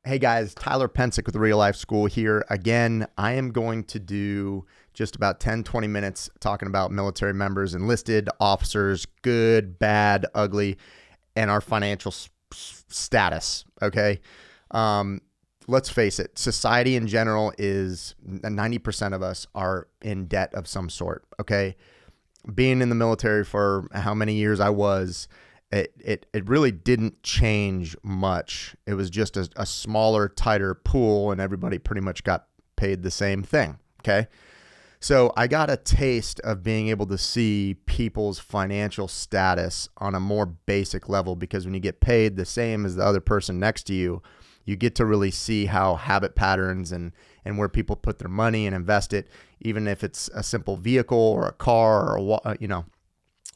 Hey guys, Tyler Pencek with Real Life School here. Again, I am going to do just about 10, 20 minutes talking about military members, enlisted officers, good, bad, ugly, and our financial status, okay? Let's face it, society in general is 90% of us are in debt of some sort, okay? Being in the military for how many years I was, it really didn't change much. It was just a smaller, tighter pool, and everybody pretty much got paid the same thing, okay? So I got a taste of being able to see people's financial status on a more basic level, because when you get paid the same as the other person next to you, you get to really see how habit patterns and where people put their money and invest it, even if it's a simple vehicle or a car or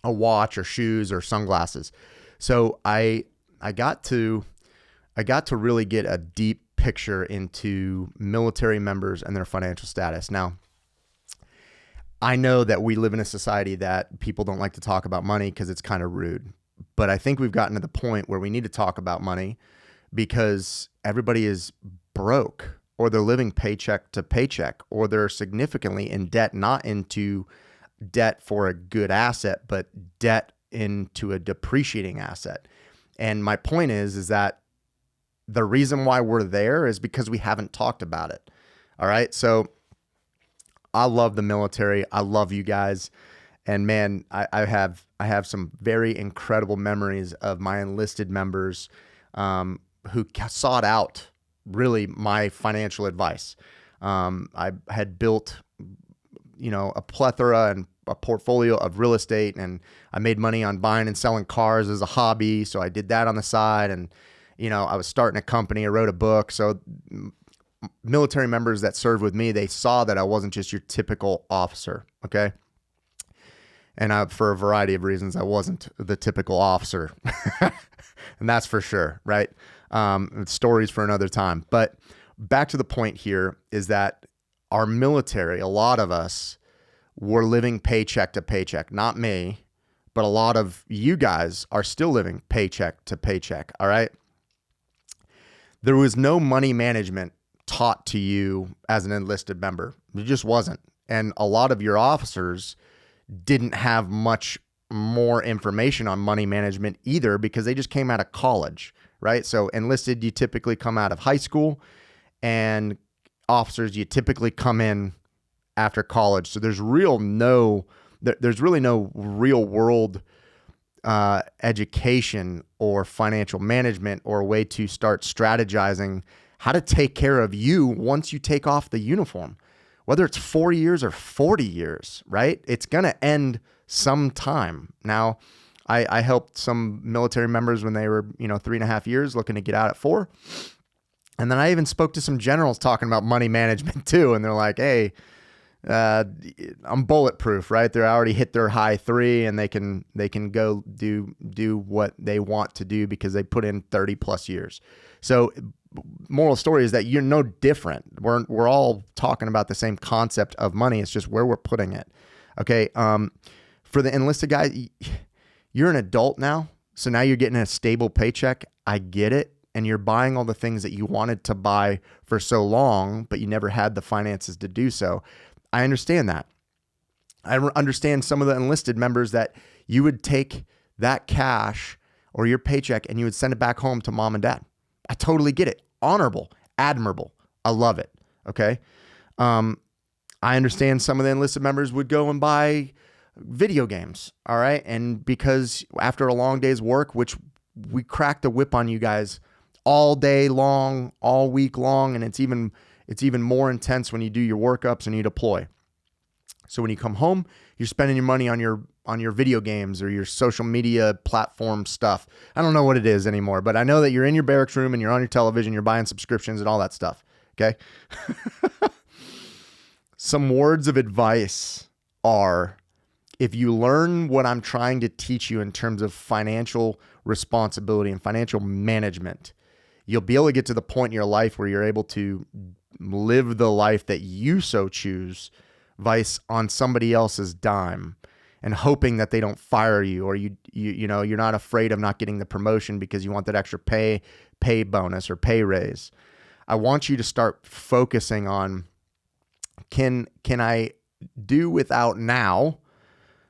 a watch or shoes or sunglasses. So I got to really get a deep picture into military members and their financial status. Now, I know that we live in a society that people don't like to talk about money because it's kind of rude. But I think we've gotten to the point where we need to talk about money because everybody is broke, or they're living paycheck to paycheck, or they're significantly in debt, not into debt for a good asset, but debt into a depreciating asset. And my point is that the reason why we're there is because we haven't talked about it. All right. So I love the military. I love you guys. And man, I have some very incredible memories of my enlisted members who sought out really my financial advice. I had built, a plethora and a portfolio of real estate, and I made money on buying and selling cars as a hobby. So I did that on the side, and, I was starting a company. I wrote a book. So military members that served with me, they saw that I wasn't just your typical officer. Okay. And for a variety of reasons, I wasn't the typical officer. And that's for sure. Right. Stories for another time. But back to the point here is that our military, a lot of us, were living paycheck to paycheck. Not me, but a lot of you guys are still living paycheck to paycheck. All right. There was no money management taught to you as an enlisted member. It just wasn't. And a lot of your officers didn't have much more information on money management either, because they just came out of college, right? So enlisted, you typically come out of high school, and officers, you typically come in after college. So there's really no real world education or financial management or a way to start strategizing how to take care of you once you take off the uniform, whether it's 4 years or 40 years, right? It's going to end sometime. Now, I helped some military members when they were, 3.5 years, looking to get out at 4. And then I even spoke to some generals talking about money management too. And they're like, hey, I'm bulletproof, right? They already hit their high 3, and they can go do what they want to do because they put in 30 plus years. So moral story is that you're no different. We're all talking about the same concept of money. It's just where we're putting it. Okay. For the enlisted guy, you're an adult now. So now you're getting a stable paycheck. I get it. And you're buying all the things that you wanted to buy for so long, but you never had the finances to do so. I understand that. I understand some of the enlisted members that you would take that cash or your paycheck and you would send it back home to mom and dad. I totally get it. Honorable, admirable. I love it. Okay. I understand some of the enlisted members would go and buy video games. All right. And because after a long day's work, which we crack the whip on you guys all day long, all week long, and it's even more intense when you do your workups and you deploy. So when you come home, you're spending your money on your video games or your social media platform stuff. I don't know what it is anymore, but I know that you're in your barracks room and you're on your television, you're buying subscriptions and all that stuff. Okay. Some words of advice are, if you learn what I'm trying to teach you in terms of financial responsibility and financial management, you'll be able to get to the point in your life where you're able to live the life that you so choose, vice on somebody else's dime, and hoping that they don't fire you, or you're not afraid of not getting the promotion because you want that extra pay bonus or pay raise. I want you to start focusing on, can I do without now,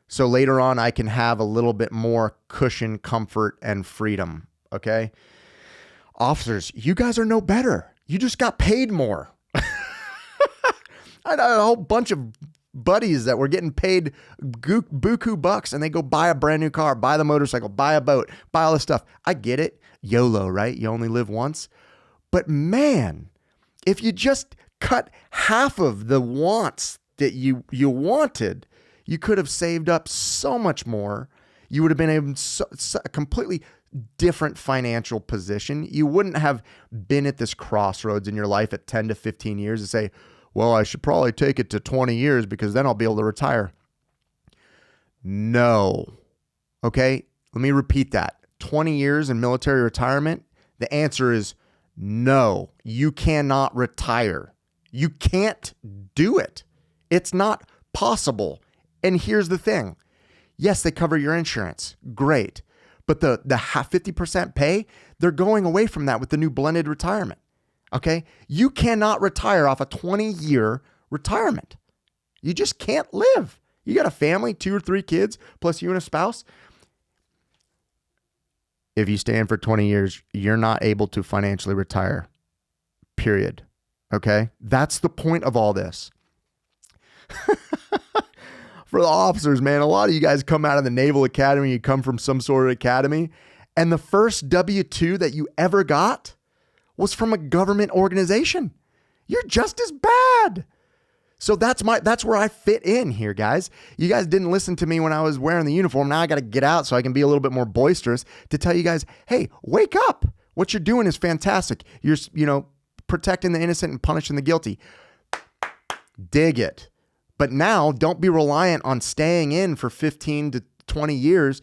so later on I can have a little bit more cushion, comfort, and freedom, okay? Officers, you guys are no better. You just got paid more. I had a whole bunch of buddies that were getting paid buku bucks, and they go buy a brand new car, buy the motorcycle, buy a boat, buy all this stuff. I get it. YOLO, right? You only live once. But man, if you just cut half of the wants that you wanted, you could have saved up so much more. You would have been in a completely different financial position. You wouldn't have been at this crossroads in your life at 10 to 15 years and say, well, I should probably take it to 20 years because then I'll be able to retire. No. Okay, let me repeat that. 20 years in military retirement, the answer is no. You cannot retire. You can't do it. It's not possible. And here's the thing. Yes, they cover your insurance. Great. But the 50% pay, they're going away from that with the new blended retirement. Okay? You cannot retire off a 20-year retirement. You just can't live. You got a family, 2 or 3 kids, plus you and a spouse. If you stay in for 20 years, you're not able to financially retire. Period. Okay? That's the point of all this. For the officers, man, a lot of you guys come out of the Naval Academy, you come from some sort of academy, and the first W-2 that you ever got was from a government organization. You're just as bad. So that's where I fit in here, guys. You guys didn't listen to me when I was wearing the uniform. Now I got to get out so I can be a little bit more boisterous to tell you guys, hey, wake up. What you're doing is fantastic. You're, protecting the innocent and punishing the guilty. Dig it. But now don't be reliant on staying in for 15 to 20 years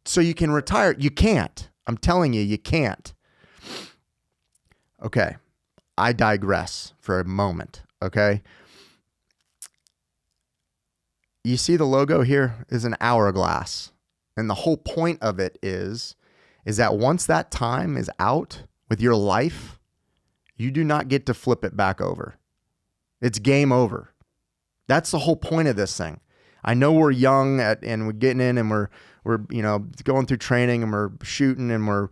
so you can retire. You can't. I'm telling you, you can't. Okay. I digress for a moment. Okay. You see the logo here is an hourglass. And the whole point of it is that once that time is out with your life, you do not get to flip it back over. It's game over. That's the whole point of this thing. I know we're young and we're getting in and we're going through training and we're shooting and we're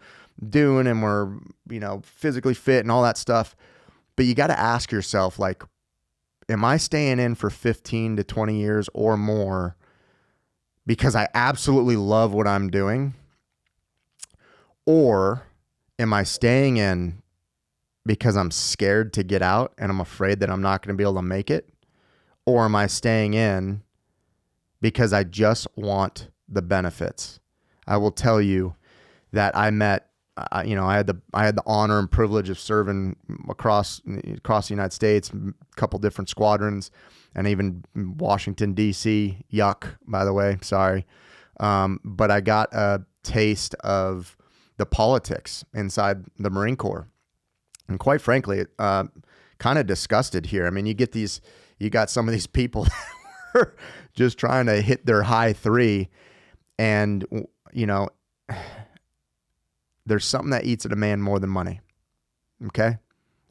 doing and we're, physically fit and all that stuff. But you got to ask yourself, like, am I staying in for 15 to 20 years or more because I absolutely love what I'm doing? Or am I staying in because I'm scared to get out and I'm afraid that I'm not going to be able to make it? Or am I staying in because I just want the benefits? I will tell you that I met, I had the honor and privilege of serving across the United States, a couple different squadrons, and even Washington, D.C. Yuck, by the way, sorry. But I got a taste of the politics inside the Marine Corps. And quite frankly, kind of disgusted here. I mean, you got some of these people that were just trying to hit their high 3, and there's something that eats at a man more than money. Okay?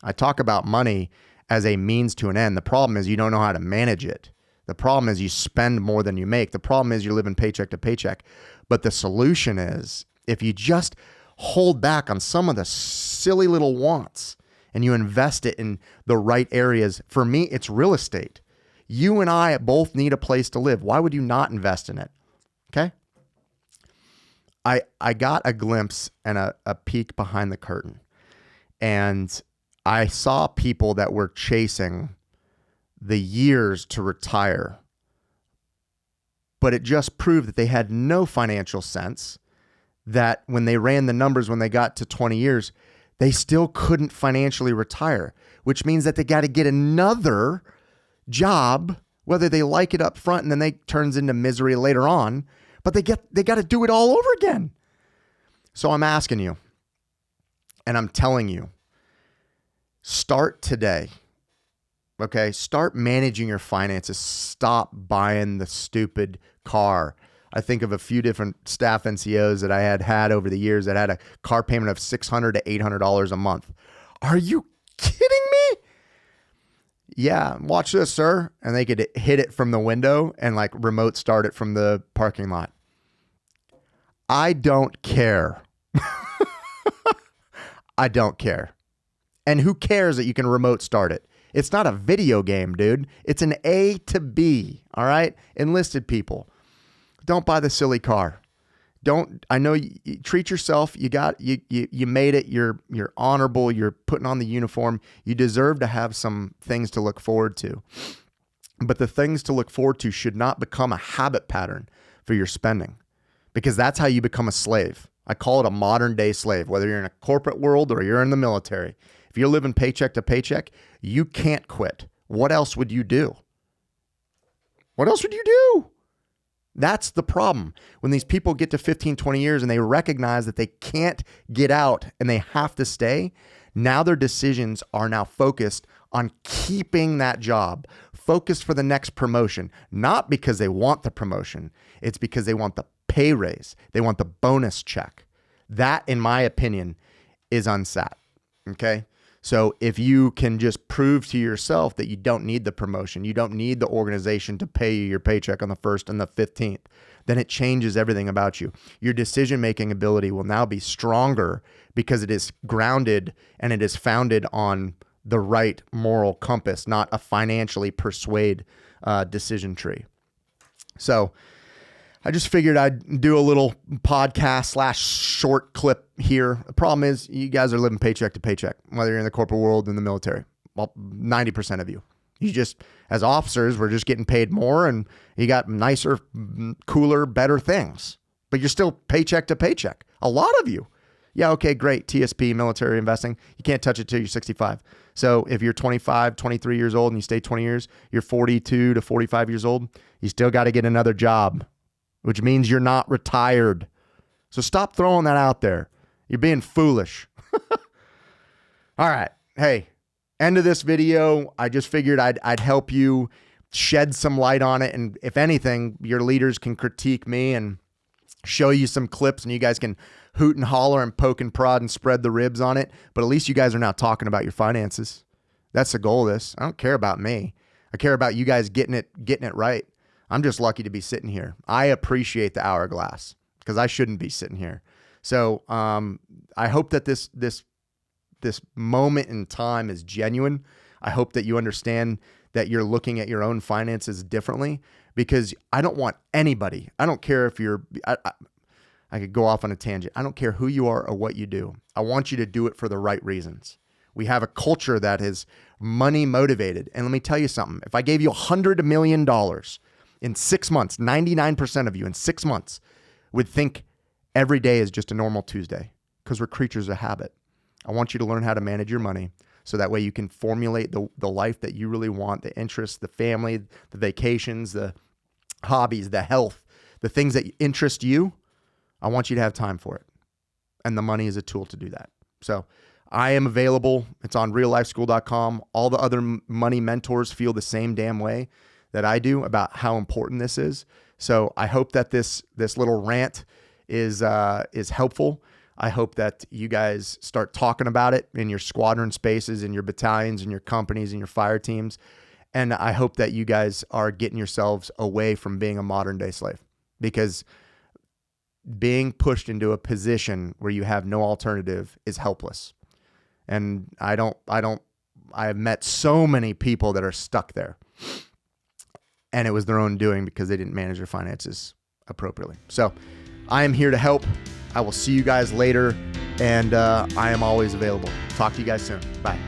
I talk about money as a means to an end. The problem is you don't know how to manage it. The problem is you spend more than you make. The problem is you're living paycheck to paycheck. But the solution is if you just hold back on some of the silly little wants and you invest it in the right areas. For me, it's real estate. You and I both need a place to live. Why would you not invest in it? Okay? I got a glimpse and a peek behind the curtain. And I saw people that were chasing the years to retire. But it just proved that they had no financial sense, that when they ran the numbers, when they got to 20 years, they still couldn't financially retire, which means that they got to get another job, whether they like it up front and then they turns into misery later on, but they got to do it all over again. So I'm asking you, and I'm telling you, start today. Okay, start managing your finances. Stop buying the stupid car. I think of a few different staff NCOs that I had over the years that had a car payment of $600 to $800 a month. Are you kidding me? Yeah, watch this, sir. And they could hit it from the window and like remote start it from the parking lot. I don't care. I don't care. And who cares that you can remote start it? It's not a video game, dude. It's an A to B, all right? Enlisted people, don't buy the silly car. I know you treat yourself. You made it. You're honorable. You're putting on the uniform. You deserve to have some things to look forward to. But the things to look forward to should not become a habit pattern for your spending, because that's how you become a slave. I call it a modern day slave, whether you're in a corporate world or you're in the military. If you're living paycheck to paycheck, you can't quit. What else would you do? What else would you do? That's the problem. When these people get to 15, 20 years and they recognize that they can't get out and they have to stay, now their decisions are now focused on keeping that job, focused for the next promotion, not because they want the promotion. It's because they want the pay raise. They want the bonus check. That, in my opinion, is unsat. Okay? So if you can just prove to yourself that you don't need the promotion, you don't need the organization to pay you your paycheck on the 1st and the 15th, then it changes everything about you. Your decision-making ability will now be stronger because it is grounded and it is founded on the right moral compass, not a financially persuade decision tree. So I just figured I'd do a little podcast / short clip here. The problem is you guys are living paycheck to paycheck, whether you're in the corporate world or in the military. Well, 90% of you. You just, as officers, we're just getting paid more and you got nicer, cooler, better things. But you're still paycheck to paycheck. A lot of you. Yeah, okay, great. TSP, military investing. You can't touch it till you're 65. So if you're 25, 23 years old and you stay 20 years, you're 42 to 45 years old, you still got to get another job, which means you're not retired. So stop throwing that out there. You're being foolish. All right. Hey, end of this video. I just figured I'd help you shed some light on it. And if anything, your leaders can critique me and show you some clips and you guys can hoot and holler and poke and prod and spread the ribs on it. But at least you guys are not talking about your finances. That's the goal of this. I don't care about me. I care about you guys getting it right. I'm just lucky to be sitting here. I appreciate the hourglass because I shouldn't be sitting here. So I hope that this moment in time is genuine. I hope that you understand that you're looking at your own finances differently, because I don't want anybody, I don't care if you're, I could go off on a tangent. I don't care who you are or what you do. I want you to do it for the right reasons. We have a culture that is money motivated. And let me tell you something. If I gave you $100 million in 6 months, 99% of you in 6 months would think every day is just a normal Tuesday, because we're creatures of habit. I want you to learn how to manage your money so that way you can formulate the life that you really want, the interests, the family, the vacations, the hobbies, the health, the things that interest you. I want you to have time for it. And the money is a tool to do that. So I am available. It's on reallifeschool.com. All the other money mentors feel the same damn way that I do about how important this is. So I hope that this little rant is helpful. I hope that you guys start talking about it in your squadron spaces, in your battalions, in your companies, in your fire teams. And I hope that you guys are getting yourselves away from being a modern day slave, because being pushed into a position where you have no alternative is helpless. And I have met so many people that are stuck there, and it was their own doing because they didn't manage their finances appropriately. So I am here to help. I will see you guys later, and I am always available. Talk to you guys soon. Bye.